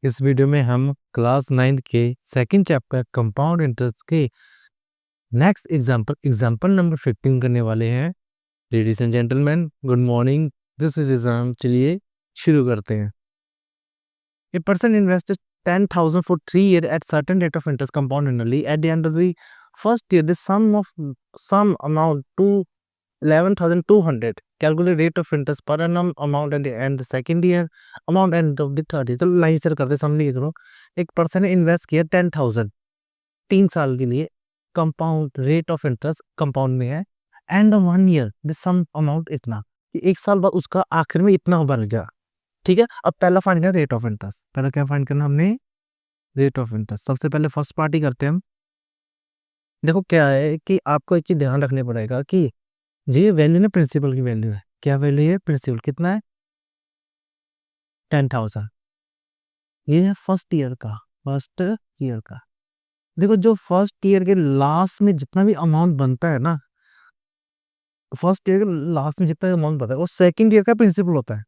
इस वीडियो में हम क्लास 9 के सेकंड चैप्टर कंपाउंड इंटरेस्ट के नेक्स्ट एग्जांपल नंबर 15 करने वाले हैं। Ladies and gentleman, good morning, this is exam. चलिए शुरू करते हैं। A person invested 10,000 for 3 years at certain rate of interest compound annually. At the end of the first year, the sum amount to 11,200. Calculate rate of interest per annum amount at the end the second year, amount end of the third year. तो line से करते समझ करो। एक person ने invest किया 10,000 3 साल के लिए, compound rate of interest compound में है, and 1 year the sum amount इतना, कि 1 साल बाद उसका आखिर में इतना बन गया। ठीक है, अब पहला फाइंड करना रेट ऑफ इंटरेस्ट। पहला क्या फाइंड करना हमने? Rate of interest. सबसे पहले फर्स्ट पार्टी करते हैं हम। देखो क्या है कि आपको एक चीज ध्यान रखने पड़ेगा कि ये वैल्यू ना प्रिंसिपल की वैल्यू है। क्या वैल्यू है? प्रिंसिपल कितना है? 10,000। ये है फर्स्ट ईयर का। फर्स्ट ईयर का देखो, जो फर्स्ट ईयर के लास्ट में जितना भी अमाउंट बनता है ना, फर्स्ट ईयर के लास्ट में जितना अमाउंट बनता है वो सेकंड ईयर का प्रिंसिपल होता है।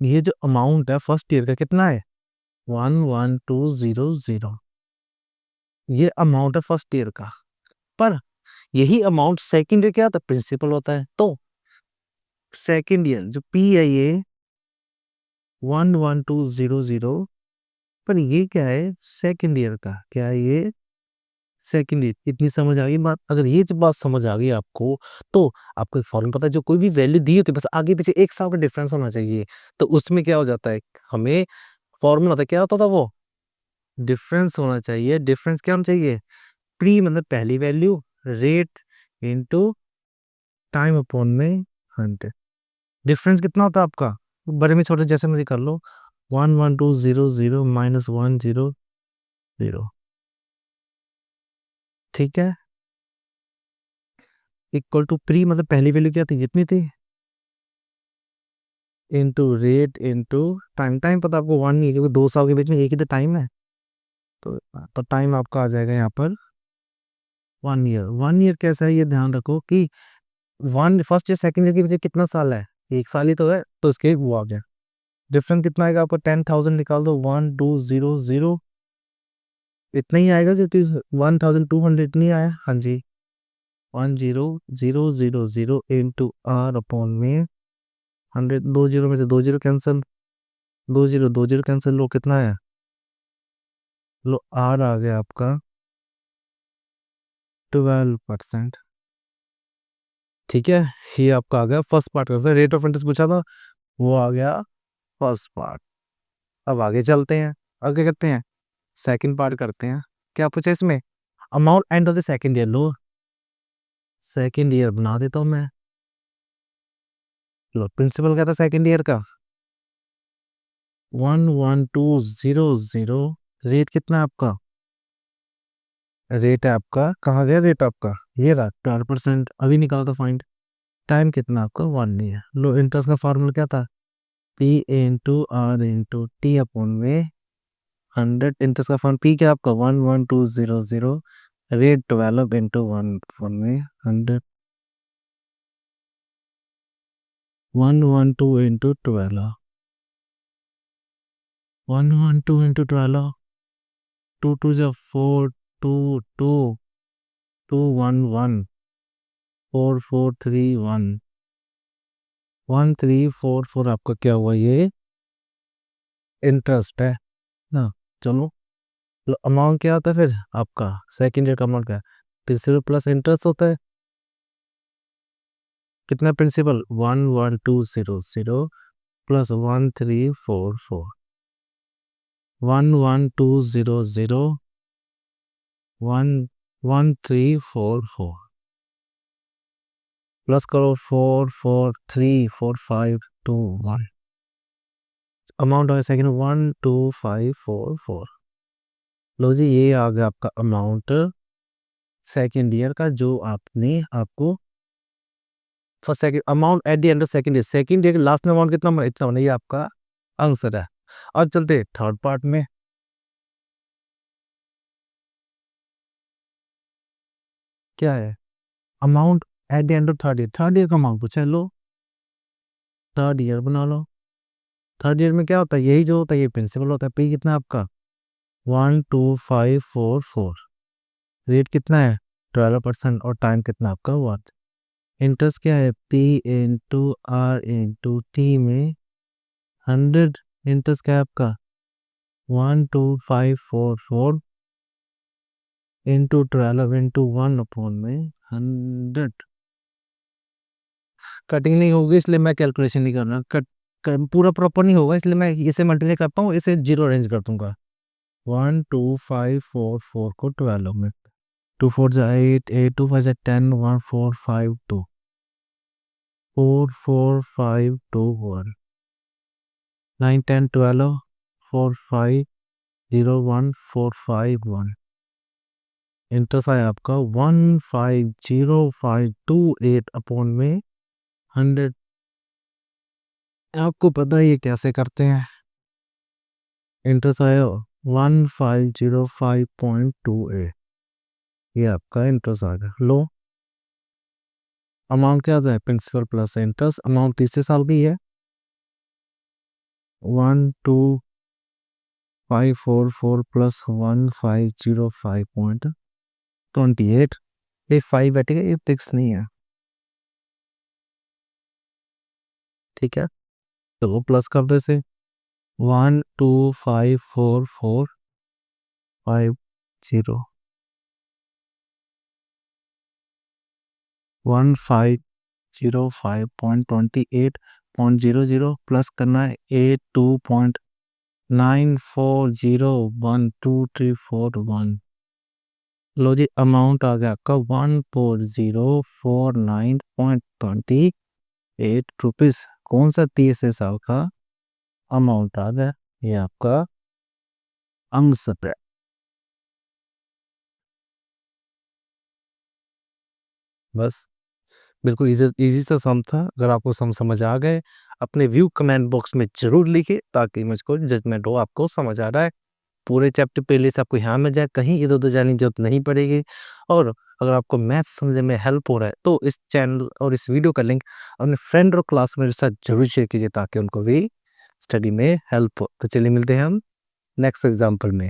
ये जो अमाउंट है फर्स्ट ईयर का कितना है? 11,200। ये अमाउंट है फर्स्ट ईयर का, पर यही अमाउंट सेकंड ईयर क्या होता है? प्रिंसिपल होता है। तो सेकंड ईयर जो पी है ये 11,200, पर ये क्या है? सेकंड ईयर का। क्या है ये? Second year. इतनी समझ आ गई बात? अगर ये बात समझ आ गई आपको, तो आपको एक फॉर्मूला पता है, जो कोई भी वैल्यू दी होती है बस आगे पीछे 1 साल का डिफरेंस होना चाहिए, तो उसमें क्या हो जाता है, हमें फॉर्मूला था, क्या होता था वो? डिफरेंस होना चाहिए। डिफरेंस क्या होना चाहिए? प्री मतलब पहली value, rate into time upon में 100। डिफरेंस कितना होता है आपका? बड़े में छोटे जैसे मर्जी कर लो। 11,200 माइनस 1,000, ठीक है, इक्वल टू प्री मतलब पहली वैल्यू क्या थी? जितनी थी, into rate into time. Time पता आपको 1 नहीं है, क्योंकि 2 साल के बीच में एक ही तो टाइम है। तो टाइम आपका आ जाएगा यहाँ पर 1 ईयर। 1 ईयर कैसा है ये ध्यान रखो कि one first year second year के बीच कितना साल है? 1 साल ही तो है, तो इसके वो आ गया। डिफरेंस कितना आएगा आपको? 10,000 निकाल दो, 1,200 इतना ही आएगा, जो 1,200 नहीं आया। हाँ जी, 10,000 इंटू आर अपॉन में 100। 2 जीरो में से 2 जीरो कैंसिल, 2 जीरो कैंसिल, लो कितना है? लो आर आ गया आपका 12%। ठीक है, ये आपका आ गया फर्स्ट पार्ट का। रेट ऑफ इंटरेस्ट पूछा था, वो आ गया फर्स्ट पार्ट। अब आगे चलते हैं, आगे करते हैं, सेकंड पार्ट करते हैं। क्या पूछा इसमें? Amount end of the second year. Low second year बना देता हूं मैं। लो प्रिंसिपल क्या था सेकंड ईयर का? 11,200। रेट कितना है आपका? रेट है आपका, कहाँ गया रेट आपका? ये रहा 12%। अभी निकाला था फाइंड। टाइम कितना आपका? 1 ईयर। लो इंटरेस्ट का फॉर्मूला क्या था? P into R into T upon में 100। इंटरेस्ट का फॉर्म पी क्या आपका? 11,200। रेट 12 इंटू 1 अपॉन में 100। 112 इंटू 12, 112 इंटू 12, 2 2 जा 4, 2 2 2 1 1 4 4 3 1 1 3 4 4। आपका क्या हुआ? ये इंटरेस्ट है ना। चलो, अमाउंट क्या होता है फिर आपका? सेकंड ईयर का अमाउंट क्या है? प्रिंसिपल प्लस इंटरेस्ट होता है। कितना प्रिंसिपल? 11,200 प्लस 1,344, 11,200 1,1,344 प्लस करो 4,4,3,4,5,2,1। अमाउंट है सेकंड 1,2,5,4,4। लो जी, ये आ गया आपका अमाउंट सेकंड ईयर का, जो आपने आपको first second amount at the end of second year. Second year के लास्ट में अमाउंट कितना बना? इतना बना। ये आपका आंसर है। अब चलते थर्ड पार्ट में। क्या है? Amount at the end of third year. Third year का अमाउंट पूछा है। लो थर्ड ईयर बना लो। थर्ड ईयर में क्या होता है, यही जो होता है ये प्रिंसिपल होता है। पे कितना है आपका 12544। रेट कितना है 12% और टाइम कितना आपका 1। इंटरेस्ट क्या है P into R into T में 100। इंटरेस्ट क्या है आपका 12544 इंटू 12 इंटू 1 में 100। कटिंग नहीं होगी इसलिए मैं कैलकुलेशन नहीं कर रहा। पूरा प्रॉपर नहीं होगा इसलिए मैं इसे मल्टीप्लाई करता हूँ, इसे 0 अरेंज कर दूंगा। 12544 को 12 में 2 4 जा 8 8 2 5 10 1 4 5 2 4 4 5 2 1 9 10 12 4 5 0 1 4 5 1। इंटरेस्ट आया आपका 15058 अपॉन में 100। आपको पता है ये कैसे करते हैं। इंटरेस्ट आया 1505.28। ये आपका इंटरेस्ट आ गया। लो अमाउंट क्या आता है प्रिंसिपल प्लस इंटरेस्ट। अमाउंट तीसरे साल की है 12544 प्लस 1505.28। ये 5 बैठेगा, ये फिक्स नहीं है, ठीक है। तो वो प्लस कर दो इसे 1254450 1505.28.00 प्लस करना है 82.94012341। लो जी अमाउंट आ गया आपका 14049.28 रुपीज। कौन सा 30 साल का अमाउंट आ गया, ये आपका अंग सप्रे। बस बिल्कुल इजी इजी सा सम था। अगर आपको सम समझ आ गए अपने व्यू कमेंट बॉक्स में जरूर लिखिए ताकि मुझको जजमेंट हो आपको समझ आ रहा है। पूरे चैप्टर पहले से आपको यहाँ मिल जाए, कहीं इधर उधर जाने की जरूरत नहीं पड़ेगी। और अगर आपको मैथ्स समझने में हेल्प हो रहा है तो इस चैनल और इस वीडियो का लिंक अपने फ्रेंड और क्लास मेरे साथ जरूर शेयर कीजिए ताकि उनको भी स्टडी में हेल्प हो। तो चलिए मिलते हैं हम नेक्स्ट एग्जाम्पल में।